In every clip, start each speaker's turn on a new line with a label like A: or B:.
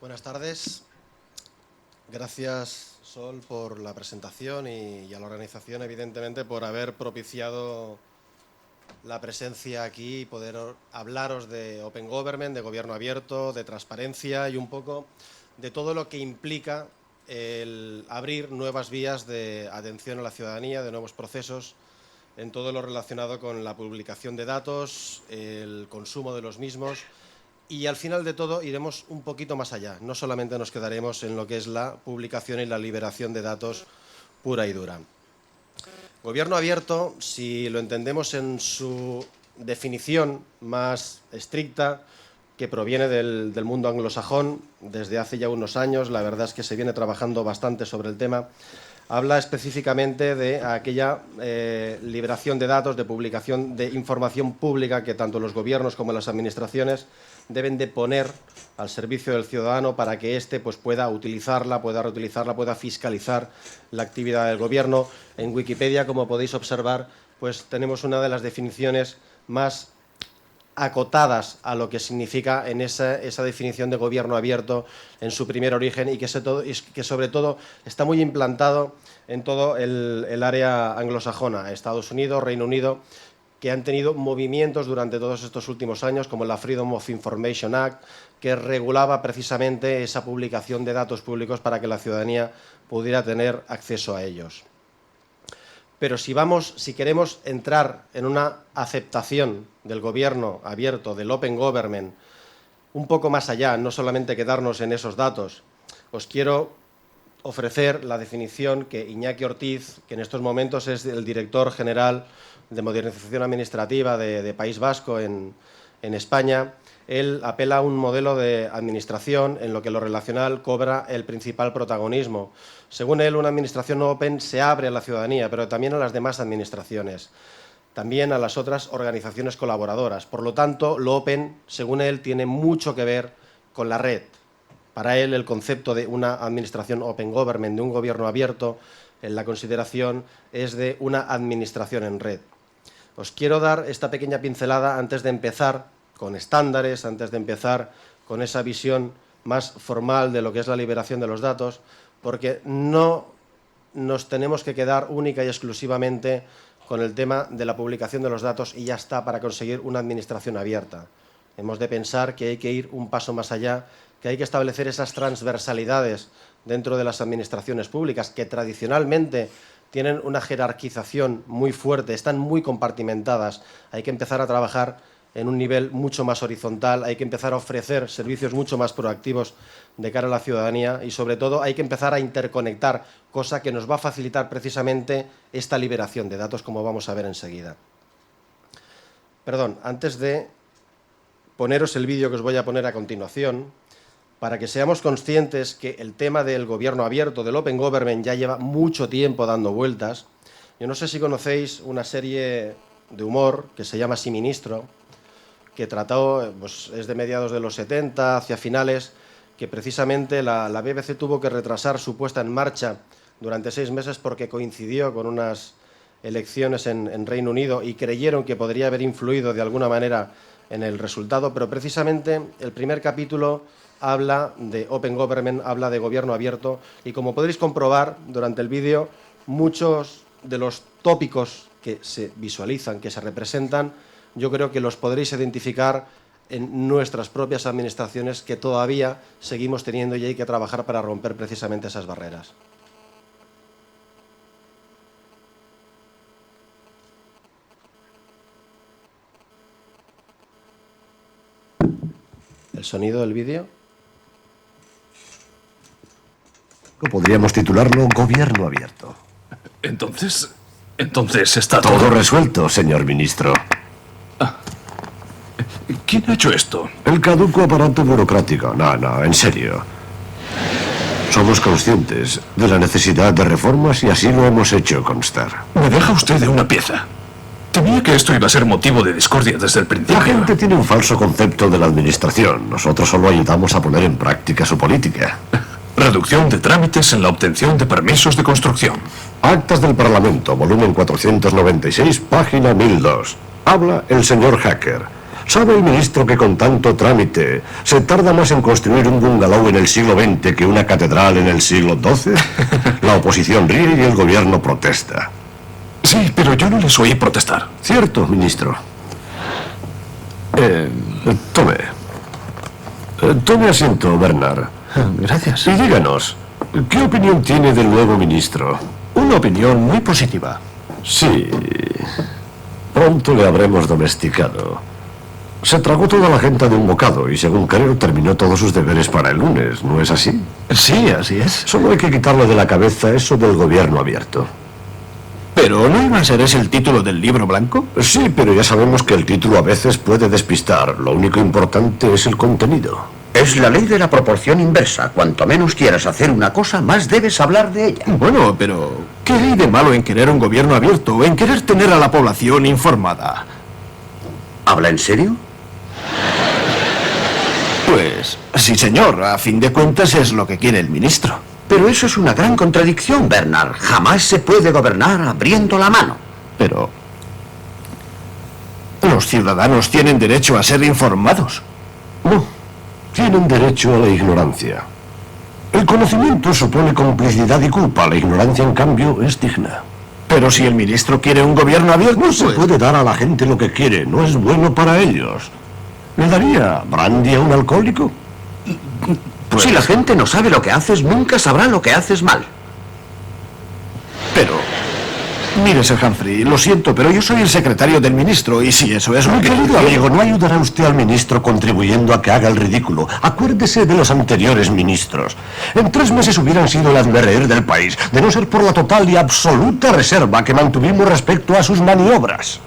A: Buenas tardes. Gracias, Sol, por la presentación y a la organización, evidentemente, por haber propiciado la presencia aquí y poder hablaros de Open Government, de gobierno abierto, de transparencia y un poco de todo lo que implica el abrir nuevas vías de atención a la ciudadanía, de nuevos procesos en todo lo relacionado con la publicación de datos, el consumo de los mismos. Y al final de todo iremos un poquito más allá. No solamente nos quedaremos en lo que es la publicación y la liberación de datos pura y dura. Gobierno abierto, si lo entendemos en su definición más estricta, que proviene del mundo anglosajón, desde hace ya unos años, la verdad es que se viene trabajando bastante sobre el tema, habla específicamente de aquella liberación de datos, de publicación de información pública que tanto los gobiernos como las administraciones deben de poner al servicio del ciudadano para que éste pues, pueda utilizarla, pueda reutilizarla, pueda fiscalizar la actividad del gobierno. En Wikipedia, como podéis observar, pues tenemos una de las definiciones más acotadas a lo que significa en esa definición de gobierno abierto en su primer origen y que sobre todo está muy implantado en todo el área anglosajona, Estados Unidos, Reino Unido, que han tenido movimientos durante todos estos últimos años, como la Freedom of Information Act, que regulaba precisamente esa publicación de datos públicos para que la ciudadanía pudiera tener acceso a ellos. Pero si queremos entrar en una aceptación del gobierno abierto, del Open Government, un poco más allá, no solamente quedarnos en esos datos, os quiero ofrecer la definición que Iñaki Ortiz, que en estos momentos es el director general de Modernización Administrativa de País Vasco en España, él apela a un modelo de administración en lo que lo relacional cobra el principal protagonismo. Según él, una administración open se abre a la ciudadanía, pero también a las demás administraciones, también a las otras organizaciones colaboradoras. Por lo tanto, lo open, según él, tiene mucho que ver con la red. Para él, el concepto de una administración open government, de un gobierno abierto, en la consideración es de una administración en red. Os quiero dar esta pequeña pincelada antes de empezar con estándares, antes de empezar con esa visión más formal de lo que es la liberación de los datos, porque no nos tenemos que quedar única y exclusivamente con el tema de la publicación de los datos y ya está para conseguir una administración abierta. Hemos de pensar que hay que ir un paso más allá, que hay que establecer esas transversalidades dentro de las administraciones públicas que tradicionalmente tienen una jerarquización muy fuerte, están muy compartimentadas. Hay que empezar a trabajar en un nivel mucho más horizontal, hay que empezar a ofrecer servicios mucho más proactivos de cara a la ciudadanía y, sobre todo, hay que empezar a interconectar, cosa que nos va a facilitar precisamente esta liberación de datos, como vamos a ver enseguida. Perdón, antes de poneros el vídeo que os voy a poner a continuación, para que seamos conscientes que el tema del gobierno abierto, del Open Government, ya lleva mucho tiempo dando vueltas. Yo no sé si conocéis una serie de humor que se llama Sí, Ministro, que trató, pues, es de mediados de los 70, hacia finales, que precisamente la BBC tuvo que retrasar su puesta en marcha durante 6 meses porque coincidió con unas elecciones en Reino Unido y creyeron que podría haber influido de alguna manera en el resultado, pero precisamente el primer capítulo habla de Open Government, habla de gobierno abierto y, como podréis comprobar durante el vídeo, muchos de los tópicos que se visualizan, que se representan, yo creo que los podréis identificar en nuestras propias administraciones que todavía seguimos teniendo y hay que trabajar para romper precisamente esas barreras. ¿El sonido del vídeo?
B: Podríamos titularlo Gobierno Abierto.
C: Entonces está
B: Todo resuelto, señor ministro.
C: ¿Quién ha hecho esto?
B: El caduco aparato burocrático. No, en serio. Somos conscientes de la necesidad de reformas y así lo hemos hecho constar.
C: Me deja usted de una pieza. Temía que esto iba a ser motivo de discordia desde el principio.
B: La gente tiene un falso concepto de la administración. Nosotros solo ayudamos a poner en práctica su política.
C: Reducción de trámites en la obtención de permisos de construcción.
B: Actas del Parlamento, volumen 496, página 1002. Habla el señor Hacker. ¿Sabe el ministro que con tanto trámite se tarda más en construir un bungalow en el siglo XX que una catedral en el siglo XII? La oposición ríe y el gobierno protesta.
C: Sí, pero yo no les oí protestar.
B: Cierto, ministro. Tome. Tome asiento, Bernard.
D: Gracias.
B: Y díganos, ¿qué opinión tiene del nuevo ministro?
D: Una opinión muy positiva.
B: Sí. Pronto le habremos domesticado. Se tragó toda la gente de un bocado y, según creo, terminó todos sus deberes para el lunes, ¿no es así?
D: Sí, así es.
B: Solo hay que quitarle de la cabeza eso del gobierno abierto.
D: ¿Pero no iba a ser ese el título del libro blanco?
B: Sí, pero ya sabemos que el título a veces puede despistar. Lo único importante es el contenido.
E: Es la ley de la proporción inversa. Cuanto menos quieras hacer una cosa, más debes hablar de ella.
D: Bueno, pero ¿qué hay de malo en querer un gobierno abierto, en querer tener a la población informada?
E: ¿Habla en serio?
D: Pues sí, señor. A fin de cuentas es lo que quiere el ministro.
E: Pero eso es una gran contradicción, Bernard. Jamás se puede gobernar abriendo la mano.
D: Pero los ciudadanos tienen derecho a ser informados.
B: No, tienen derecho a la ignorancia. El conocimiento supone complicidad y culpa. La ignorancia, en cambio, es digna.
D: Pero si el ministro quiere un gobierno abierto,
B: No se puede dar a la gente lo que quiere. No es bueno para ellos. ¿Le daría brandy a un alcohólico?
E: Si la gente no sabe lo que haces, nunca sabrá lo que haces mal.
D: Pero, mire, Sir Humphrey, lo siento, pero yo soy el secretario del ministro y si eso es lo
B: Mi
D: que...
B: querido amigo, no ayudará usted al ministro contribuyendo a que haga el ridículo. Acuérdese de los anteriores ministros. En 3 meses hubieran sido el hazmerreír del país, de no ser por la total y absoluta reserva que mantuvimos respecto a sus maniobras.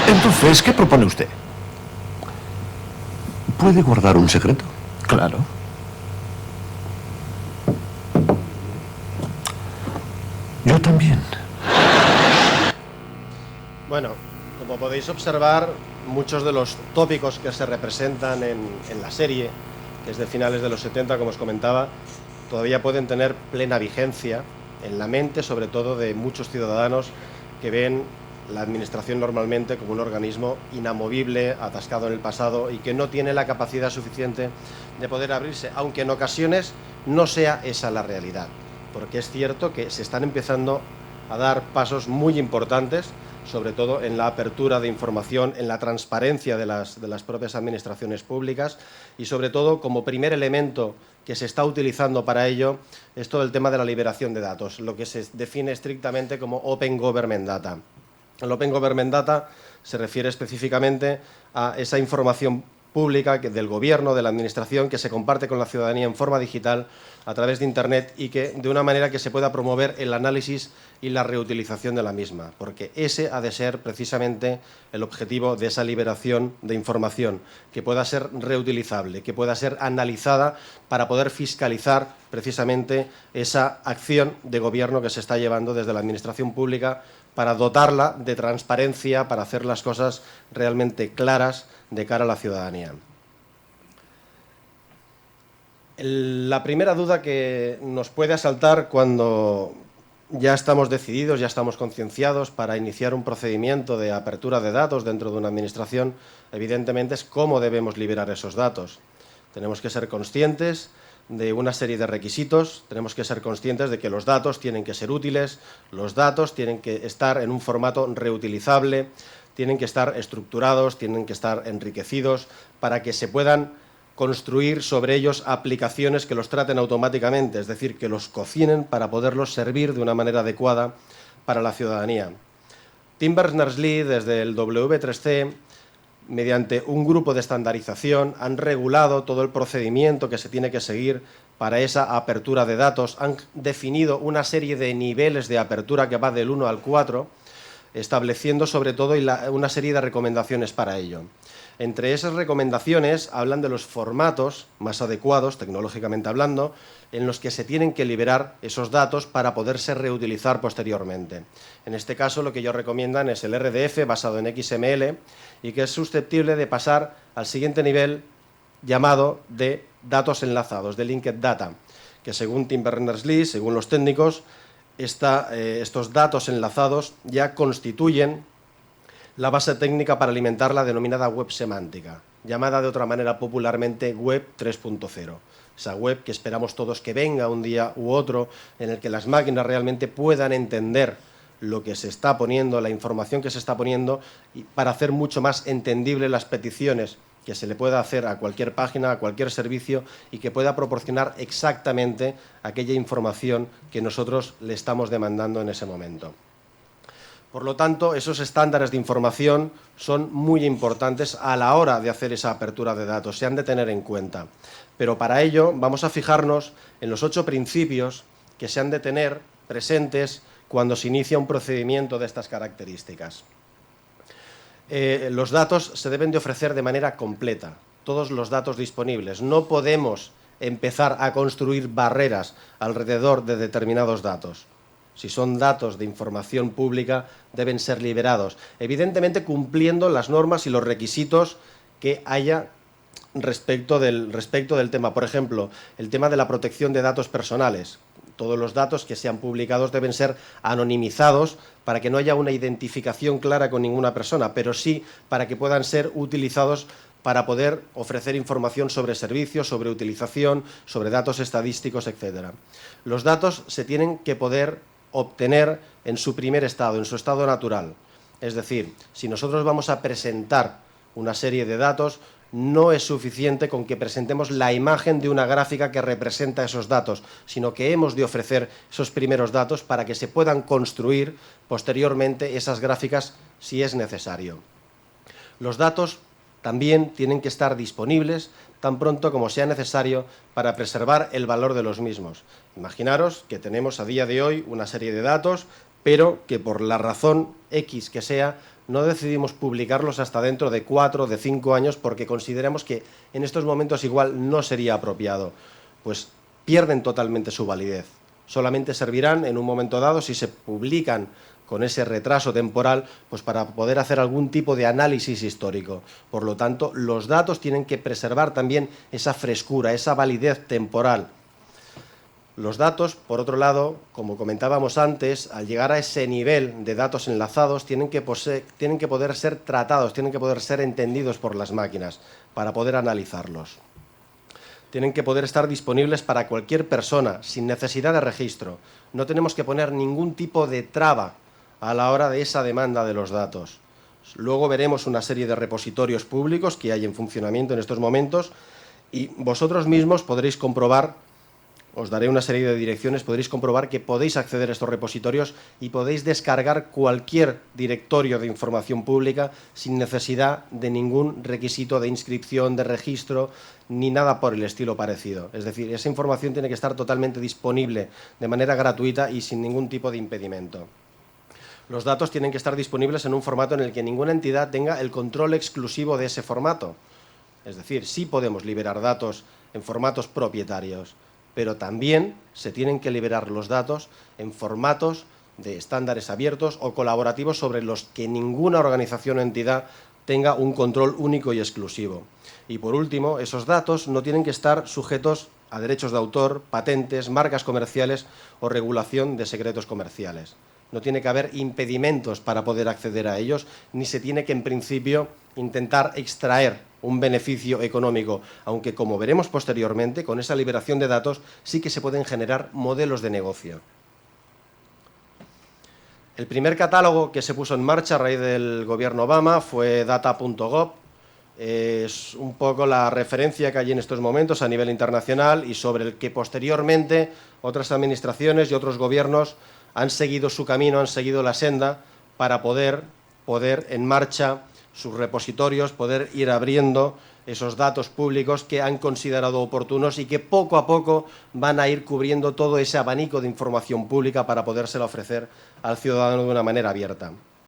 D: Entonces, ¿qué propone usted?
B: ¿Puede guardar un secreto?
D: Claro.
B: Yo también.
A: Bueno, como podéis observar, muchos de los tópicos que se representan en la serie, que es de finales de los 70, como os comentaba, todavía pueden tener plena vigencia en la mente, sobre todo de muchos ciudadanos que ven la administración normalmente como un organismo inamovible, atascado en el pasado y que no tiene la capacidad suficiente de poder abrirse, aunque en ocasiones no sea esa la realidad. Porque es cierto que se están empezando a dar pasos muy importantes, sobre todo en la apertura de información, en la transparencia de las propias administraciones públicas y sobre todo como primer elemento que se está utilizando para ello es todo el tema de la liberación de datos, lo que se define estrictamente como Open Government Data. El Open Government Data se refiere específicamente a esa información pública del gobierno, de la administración, que se comparte con la ciudadanía en forma digital a través de Internet y que de una manera que se pueda promover el análisis y la reutilización de la misma, porque ese ha de ser precisamente el objetivo de esa liberación de información, que pueda ser reutilizable, que pueda ser analizada para poder fiscalizar precisamente esa acción de gobierno que se está llevando desde la administración pública para dotarla de transparencia, para hacer las cosas realmente claras de cara a la ciudadanía. La primera duda que nos puede asaltar cuando ya estamos decididos, ya estamos concienciados para iniciar un procedimiento de apertura de datos dentro de una administración, evidentemente es cómo debemos liberar esos datos. Tenemos que ser conscientes de una serie de requisitos, tenemos que ser conscientes de que los datos tienen que ser útiles, los datos tienen que estar en un formato reutilizable, tienen que estar estructurados, tienen que estar enriquecidos para que se puedan construir sobre ellos aplicaciones que los traten automáticamente, es decir, que los cocinen para poderlos servir de una manera adecuada para la ciudadanía. Tim Berners-Lee, desde el W3C, mediante un grupo de estandarización, han regulado todo el procedimiento que se tiene que seguir para esa apertura de datos, han definido una serie de niveles de apertura que va del 1 al 4, estableciendo sobre todo una serie de recomendaciones para ello. Entre esas recomendaciones hablan de los formatos más adecuados, tecnológicamente hablando, en los que se tienen que liberar esos datos para poderse reutilizar posteriormente. En este caso, lo que ellos recomiendan es el RDF basado en XML y que es susceptible de pasar al siguiente nivel llamado de datos enlazados, de Linked Data, que según Tim Berners-Lee, según los técnicos, estos datos enlazados ya constituyen la base técnica para alimentar la denominada web semántica, llamada de otra manera popularmente web 3.0. Esa web que esperamos todos que venga un día u otro, en el que las máquinas realmente puedan entender lo que se está poniendo, la información que se está poniendo, y para hacer mucho más entendible las peticiones que se le pueda hacer a cualquier página, a cualquier servicio, y que pueda proporcionar exactamente aquella información que nosotros le estamos demandando en ese momento. Por lo tanto, esos estándares de información son muy importantes a la hora de hacer esa apertura de datos, se han de tener en cuenta. Pero para ello vamos a fijarnos en los 8 principios que se han de tener presentes cuando se inicia un procedimiento de estas características. Los datos se deben de ofrecer de manera completa, todos los datos disponibles. No podemos empezar a construir barreras alrededor de determinados datos. Si son datos de información pública, deben ser liberados, evidentemente cumpliendo las normas y los requisitos que haya respecto del tema. Por ejemplo, el tema de la protección de datos personales. Todos los datos que sean publicados deben ser anonimizados para que no haya una identificación clara con ninguna persona, pero sí para que puedan ser utilizados para poder ofrecer información sobre servicios, sobre utilización, sobre datos estadísticos, etc. Los datos se tienen que poder obtener en su primer estado, en su estado natural. Es decir, si nosotros vamos a presentar una serie de datos, no es suficiente con que presentemos la imagen de una gráfica que representa esos datos, sino que hemos de ofrecer esos primeros datos para que se puedan construir posteriormente esas gráficas si es necesario. Los datos también tienen que estar disponibles tan pronto como sea necesario para preservar el valor de los mismos. Imaginaros que tenemos a día de hoy una serie de datos, pero que por la razón X que sea, no decidimos publicarlos hasta dentro de 4 o de 5 años porque consideramos que en estos momentos igual no sería apropiado. Pues pierden totalmente su validez. Solamente servirán en un momento dado si se publican con ese retraso temporal, pues para poder hacer algún tipo de análisis histórico. Por lo tanto, los datos tienen que preservar también esa frescura, esa validez temporal. Los datos, por otro lado, como comentábamos antes, al llegar a ese nivel de datos enlazados, tienen que poder ser tratados, tienen que poder ser entendidos por las máquinas para poder analizarlos. Tienen que poder estar disponibles para cualquier persona, sin necesidad de registro. No tenemos que poner ningún tipo de traba a la hora de esa demanda de los datos. Luego veremos una serie de repositorios públicos que hay en funcionamiento en estos momentos y vosotros mismos podréis comprobar, os daré una serie de direcciones, podréis comprobar que podéis acceder a estos repositorios y podéis descargar cualquier directorio de información pública sin necesidad de ningún requisito de inscripción, de registro, ni nada por el estilo parecido. Es decir, esa información tiene que estar totalmente disponible de manera gratuita y sin ningún tipo de impedimento. Los datos tienen que estar disponibles en un formato en el que ninguna entidad tenga el control exclusivo de ese formato. Es decir, sí podemos liberar datos en formatos propietarios, pero también se tienen que liberar los datos en formatos de estándares abiertos o colaborativos sobre los que ninguna organización o entidad tenga un control único y exclusivo. Y por último, esos datos no tienen que estar sujetos a derechos de autor, patentes, marcas comerciales o regulación de secretos comerciales. No tiene que haber impedimentos para poder acceder a ellos, ni se tiene que, en principio, intentar extraer un beneficio económico, aunque, como veremos posteriormente, con esa liberación de datos sí que se pueden generar modelos de negocio. El primer catálogo que se puso en marcha a raíz del gobierno Obama fue data.gov. Es un poco la referencia que hay en estos momentos a nivel internacional y sobre el que posteriormente otras administraciones y otros gobiernos han seguido su camino, han seguido la senda para poder en marcha sus repositorios, poder ir abriendo esos datos públicos que han considerado oportunos y que poco a poco van a ir cubriendo todo ese abanico de información pública para podérsela ofrecer al ciudadano de una manera abierta.